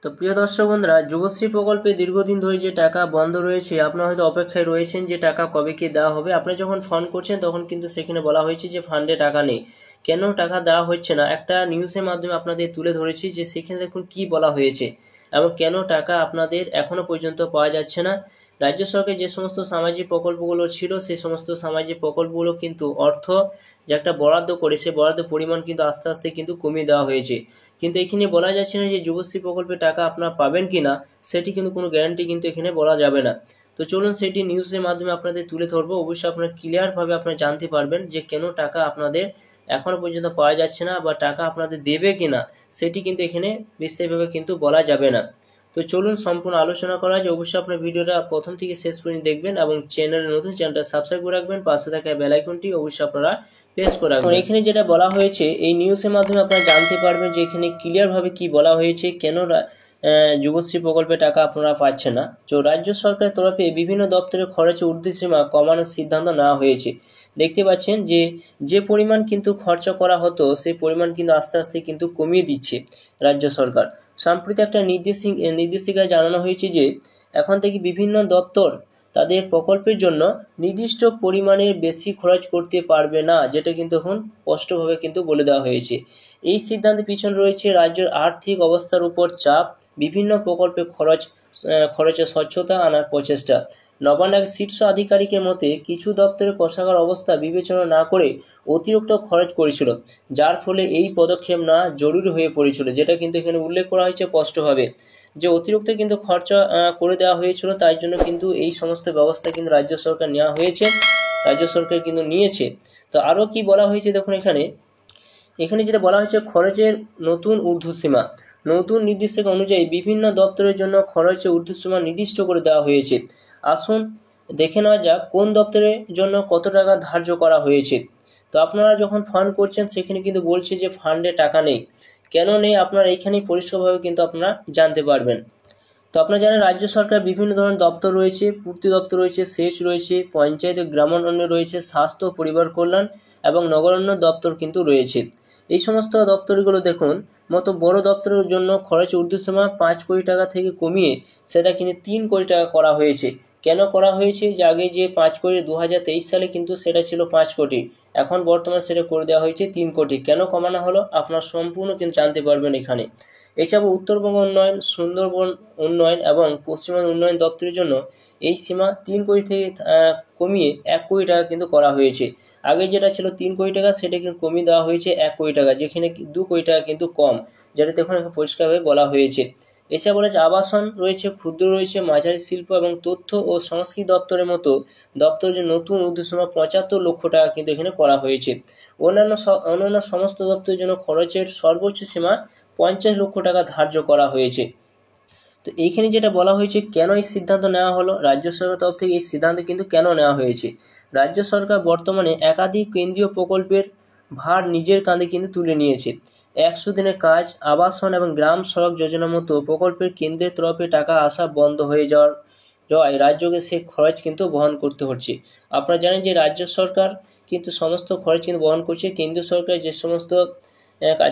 তো প্রিয় দর্শক বন্ধুরা, যুবশ্রী প্রকল্পে দীর্ঘদিন ধরে যে টাকা বন্ধ রয়েছে, আপনারা হয়তো অপেক্ষায় রয়েছেন যে টাকা কবে কি দেওয়া হবে। আপনি যখন ফোন করছেন তখন কিন্তু সেখানে বলা হয়েছে যে ফান্ডে টাকা নেই। কেন টাকা দেওয়া হচ্ছে না, একটা নিউজের মাধ্যমে আপনাদের তুলে ধরেছি যে সেখানে দেখুন কি বলা হয়েছে এবং কেন টাকা আপনাদের এখনো পর্যন্ত পাওয়া যাচ্ছে না। রাজ্য সরকার যে সমস্ত সামাজিক প্রকল্পগুলো ছিল, সেই সমস্ত সামাজিক প্রকল্পগুলো কিন্তু অর্থ যে একটা বরাদ্দ করে, সেই বরাদ্দ পরিমাণ কিন্তু আস্তে আস্তে কিন্তু কমিয়ে দেওয়া হয়েছে। কিন্তু এখানে বলা যাচ্ছে না যে যুবশ্রী প্রকল্পে টাকা আপনারা পাবেন কিনা, সেটি কিন্তু কোনো গ্যারান্টি কিন্তু এখানে বলা যাবে না। তো চলুন সেটি নিউজের মাধ্যমে আপনাদের তুলে ধরবো। অবশ্যই আপনারা ক্লিয়ারভাবে আপনারা জানতে পারবেন যে কেন টাকা আপনাদের এখনো পর্যন্ত পাওয়া যাচ্ছে না বা টাকা আপনাদের দেবে কিনা, সেটি কিন্তু এখানে বিস্তারিতভাবে কিন্তু বলা যাবে না। তো চলুন সম্পূর্ণ আলোচনা করা যায়। অবশ্যই আপনার ভিডিওটা প্রথম থেকে শেষ পর্যন্ত দেখবেন এবং চ্যানেলটা সাবস্ক্রাইব করে রাখবেন, পাশে থাকা বেল আইকনটি অবশ্যই আপনারা প্রেস করে রাখবেন। এখানে যেটা বলা হয়েছে এই নিউজের মাধ্যমে আপনারা জানতে পারবেন যে এখানে ক্লিয়ারভাবে কি বলা হয়েছে, কেন যুবশ্রী প্রকল্পে টাকা আপনারা পাচ্ছেন না। তো রাজ্য সরকারের তরফে বিভিন্ন দপ্তরের খরচে ঊর্ধ্বসীমা কমানোর সিদ্ধান্ত নেওয়া হয়েছে। দেখতে পাচ্ছেন যে যে পরিমাণ কিন্তু খরচা করা হতো, সেই পরিমাণ কিন্তু আস্তে আস্তে কিন্তু কমিয়ে দিচ্ছে রাজ্য সরকার। সম্প্রতি একটা নির্দেশিকায় জানানো হয়েছে যে এখন থেকে বিভিন্ন দপ্তর তাদের প্রকল্পের জন্য নির্দিষ্ট পরিমাণের বেশি খরচ করতে পারবে না, যেটা কিন্তু এখন স্পষ্টভাবে কিন্তু বলে দেওয়া হয়েছে। এই সিদ্ধান্তের পিছনে রয়েছে রাজ্যের আর্থিক অবস্থার উপর চাপ, বিভিন্ন প্রকল্পে খরচে স্বচ্ছতা আনার প্রচেষ্টা। নবান্নের শীর্ষ আধিকারিকের মতে কিছু দপ্তরের কোষাগার অবস্থা বিবেচনা না করে অতিরিক্ত খরচ করেছিল, যার ফলে এই পদক্ষেপ না জরুরি হয়ে পড়েছিল, যেটা কিন্তু এখানে উল্লেখ করা হয়েছে স্পষ্টভাবে যে অতিরিক্ত কিন্তু খরচা করে দেওয়া হয়েছিল। তাই জন্য কিন্তু এই সমস্ত ব্যবস্থা কিন্তু রাজ্য সরকার নেওয়া হয়েছে, রাজ্য সরকার কিন্তু নিয়েছে। তো আরও কি বলা হয়েছে দেখুন, এখানে যেটা বলা হয়েছে খরচের নতুন ঊর্ধ্বসীমা। নতুন নির্দেশিকা অনুযায়ী বিভিন্ন দপ্তরের জন্য খরচের ঊর্ধ্বসীমা নির্দিষ্ট করে দেওয়া হয়েছে। আসুন দেখে নেওয়া যাক কোন দপ্তরের জন্য কত টাকা ধার্য করা হয়েছে। তো আপনারা যখন ফান্ড করছেন সেখানে কিন্তু বলছে যে ফান্ডে টাকা নেই। কেন নেই আপনারা এইখানেই পরিষ্কারভাবে কিন্তু আপনারা জানতে পারবেন। তো আপনারা জানেন রাজ্য সরকার বিভিন্ন ধরনের দপ্তর রয়েছে, পূর্তি দপ্তর রয়েছে, সেচ রয়েছে, পঞ্চায়েত ও গ্রামোন্নয়ন রয়েছে, স্বাস্থ্য ও পরিবার কল্যাণ এবং নগরায়ণ দপ্তর কিন্তু রয়েছে। এই সমস্ত দপ্তরগুলো দেখুন মতো বড় দপ্তরের জন্য খরচ ঊর্ধ্বসীমা 5 কোটি টাকা থেকে কমিয়ে সেটা কিন্তু 3 কোটি টাকা করা হয়েছে। কেন করা হয়েছে, যে আগে যে 5 কোটি 2023 সালে কিন্তু সেটা ছিল 5 কোটি, এখন বর্তমানে সেটা করে দেওয়া হয়েছে 3 কোটি। কেন কমানো হলো আপনার সম্পূর্ণ কিন্তু জানতে পারবেন এখানে। এছাড়াও উত্তরবঙ্গ উন্নয়ন, সুন্দরবন উন্নয়ন এবং পশ্চিমবঙ্গ উন্নয়ন দপ্তরের জন্য এই সীমা 3 কোটি থেকে কমিয়ে 1 কোটি টাকা কিন্তু করা হয়েছে। আগে যেটা ছিল 3 কোটি টাকা, সেটা কিন্তু কমিয়ে দেওয়া হয়েছে 1 কোটি টাকা, যেখানে 2 কোটি টাকা কিন্তু কম, যেটা দেখুন পরিষ্কারভাবে বলা হয়েছে। এছাড়া বলা যায় আবাসন রয়েছে, ক্ষুদ্র রয়েছে, মাঝারি শিল্প এবং তথ্য ও সংস্কৃতি দপ্তরের মতো দপ্তরের যে নতুন ঊর্ধ্বসীমা 75 লক্ষ টাকা কিন্তু এখানে করা হয়েছে। অন্যান্য সমস্ত দপ্তরের জন্য খরচের সর্বোচ্চ সীমা 50 লক্ষ টাকা ধার্য করা হয়েছে। তো এইখানে যেটা বলা হয়েছে কেন এই সিদ্ধান্ত নেওয়া হলো, রাজ্য সরকার তরফ থেকে এই সিদ্ধান্ত কিন্তু কেন নেওয়া হয়েছে। রাজ্য সরকার বর্তমানে একাধিক কেন্দ্রীয় প্রকল্পের ভার নিজের কাঁধে কিন্তু তুলে নিয়েছে। 100 দিনের কাজ, আবাসন এবং গ্রাম সড়ক যোজনার মতো প্রকল্পের কেন্দ্রের তরফে টাকা আসা বন্ধ হয়ে যাওয়ায় রাজ্যকে সে খরচ কিন্তু বহন করতে হচ্ছে। আপনারা জানেন যে রাজ্য সরকার কিন্তু সমস্ত খরচ কিন্তু বহন করছে। কেন্দ্রীয় সরকার যে সমস্ত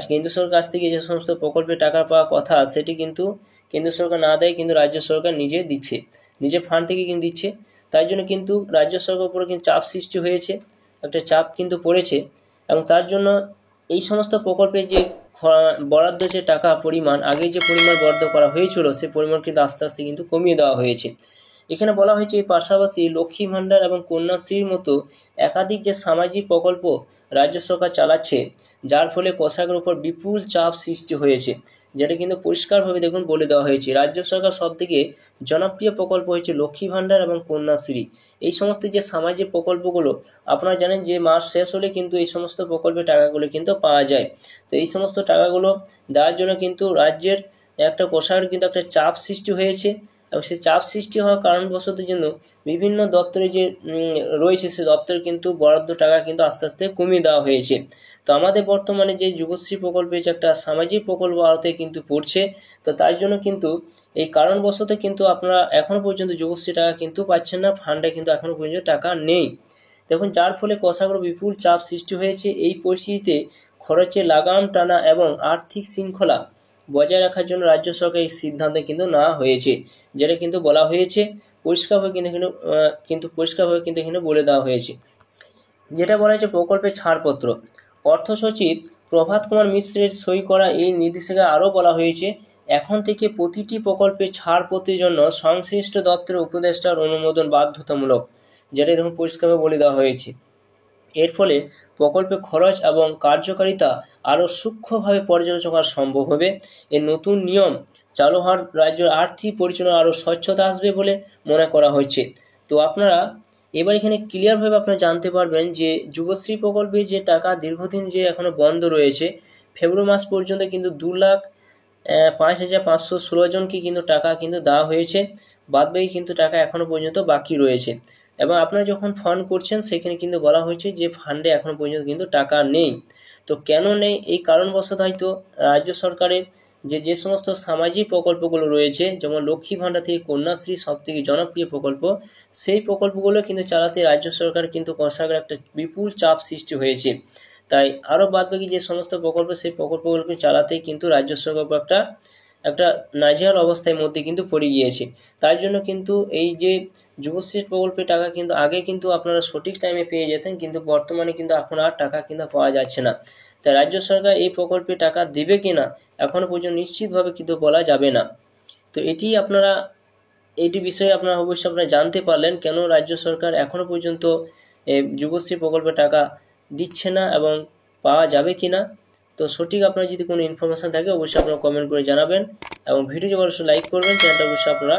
কেন্দ্র সরকার কাছ থেকে যে সমস্ত প্রকল্পে টাকা পাওয়া কথা, সেটি কিন্তু কেন্দ্র সরকার না দেয়, কিন্তু রাজ্য সরকার নিজে দিচ্ছে, নিজের ফান্ড থেকে কিন্তু দিচ্ছে। তাই জন্য কিন্তু রাজ্য সরকার উপরে কিন্তু চাপ সৃষ্টি হয়েছে, একটা চাপ কিন্তু পড়েছে এবং তার জন্য এই সমস্ত প্রকল্পে যে বরাদ্দ যে টাকা পরিমাণ, আগে যে পরিমাণ বরাদ্দ করা হয়েছিল সেই পরিমাণ কিন্তু আস্তে আস্তে কিন্তু কমিয়ে দেওয়া হয়েছে। এখানে বলা হয়েছে এর পাশাপাশি লক্ষ্মী ভাণ্ডার এবং কন্যাশ্রীর মতো একাধিক যে সামাজিক প্রকল্প রাজ্য সরকার চালাচ্ছে, যার ফলে কোষাগারের উপর বিপুল চাপ সৃষ্টি হয়েছে, যেটা কিন্তু পরিষ্কারভাবে দেখুন বলে দেওয়া হয়েছে। রাজ্য সরকার সবথেকে জনপ্রিয় প্রকল্প হচ্ছে লক্ষ্মী ভাণ্ডার এবং কন্যাশ্রী। এই সমস্ত যে সামাজিক প্রকল্পগুলো আপনারা জানেন যে মাস শেষ হলে কিন্তু এই সমস্ত প্রকল্পের টাকাগুলো কিন্তু পাওয়া যায়। তো এই সমস্ত টাকাগুলো দেওয়ার জন্য কিন্তু রাজ্যের একটা কোষাগারে কিন্তু একটা চাপ সৃষ্টি হয়েছে এবং সেই চাপ সৃষ্টি হওয়ার কারণবশত জন্য বিভিন্ন দপ্তরে যে রয়েছে সেই দপ্তরে কিন্তু বরাদ্দ টাকা কিন্তু আস্তে আস্তে কমিয়ে দেওয়া হয়েছে। তো আমাদের বর্তমানে যে যুবশ্রী প্রকল্পে যে একটা সামাজিক প্রকল্প আওতায় কিন্তু পড়ছে, তো তার জন্য কিন্তু এই কারণবশত কিন্তু আপনারা এখনও পর্যন্ত যুবশ্রী টাকা কিন্তু পাচ্ছেন না, ফান্ডে কিন্তু এখনও পর্যন্ত টাকা নেই। দেখুন যার ফলে কোষাগারে বিপুল চাপ সৃষ্টি হয়েছে। এই পরিস্থিতিতে খরচে লাগাম টানা এবং আর্থিক শৃঙ্খলা বজায় রাখার জন্য রাজ্য সরকার এই সিদ্ধান্ত কিন্তু নেওয়া হয়েছে, যেটা কিন্তু বলা হয়েছে পরিষ্কারভাবে পরিষ্কারভাবে কিন্তু এখানে বলে দেওয়া হয়েছে। যেটা বলা হয়েছে প্রকল্পের ছাড়পত্র, অর্থ সচিব প্রভাত কুমার মিশ্রের সই করা এই নির্দেশিকা আরও বলা হয়েছে এখন থেকে প্রতিটি প্রকল্পের ছাড়পত্রের জন্য সংশ্লিষ্ট দপ্তরের উপদেষ্টার অনুমোদন বাধ্যতামূলক, যেটা দেখুন পরিষ্কারভাবে বলে দেওয়া হয়েছে। এর ফলে প্রকল্পের খরচ এবং কার্যকারিতা আরও সূক্ষ্মভাবে পর্যালোচনা করা সম্ভব হবে। এই নতুন নিয়ম চালু হওয়ার রাজ্যের আর্থিক পরিচালনা আরও স্বচ্ছতা আসবে বলে মনে করা হয়েছে। তো আপনারা এবার এখানে ক্লিয়ারভাবে আপনারা জানতে পারবেন যে যুবশ্রী প্রকল্পে যে টাকা দীর্ঘদিন যে এখনও বন্ধ রয়েছে, ফেব্রুয়ারি মাস পর্যন্ত কিন্তু 2,05,516 জনকে কিন্তু টাকা কিন্তু দেওয়া হয়েছে, বাদবাকি কিন্তু টাকা এখনও পর্যন্ত বাকি রয়েছে। এবং আপনারা যখন ফান্ড করছেন সেখানে কিন্তু বলা হয়েছে যে ফান্ডে এখনও পর্যন্ত কিন্তু টাকা নেই। তো কেন নেই, এই কারণবশত হয়তো রাজ্য সরকারের যে সমস্ত সামাজিক প্রকল্পগুলো রয়েছে, যেমন লক্ষ্মী ভাণ্ডার থেকে কন্যাশ্রী সবথেকে জনপ্রিয় প্রকল্প, সেই প্রকল্পগুলো কিন্তু চালাতে রাজ্য সরকার কিন্তু কোষাগারে একটা বিপুল চাপ সৃষ্টি হয়েছে। তাই আরও বাদবাকি যে সমস্ত প্রকল্প, সেই প্রকল্পগুলোকে চালাতে কিন্তু রাজ্য সরকার একটা নাজেহাল অবস্থার মধ্যে কিন্তু পড়ে গিয়েছে। তার জন্য কিন্তু এই যে যুবশ্রী প্রকল্পের টাকা কিন্তু আগে কিন্তু আপনারা সঠিক টাইমে পেয়ে যেতেন, কিন্তু বর্তমানে কিন্তু এখন আর টাকা কিন্তু পাওয়া যাচ্ছে না। তাই রাজ্য সরকার এই প্রকল্পে টাকা দেবে কিনা এখনও পর্যন্ত নিশ্চিতভাবে কিন্তু বলা যাবে না। তো এইটি বিষয়ে আপনারা অবশ্যই আপনারা জানতে পারলেন কেন রাজ্য সরকার এখনও পর্যন্ত যুবশ্রী প্রকল্পে টাকা দিচ্ছে না এবং পাওয়া যাবে কিনা। তো সঠিক আপনার যদি কোনো ইনফরমেশান থাকে অবশ্যই আপনারা কমেন্ট করে জানাবেন এবং ভিডিওটি অবশ্যই লাইক করবেন, চ্যানেলটা অবশ্যই আপনারা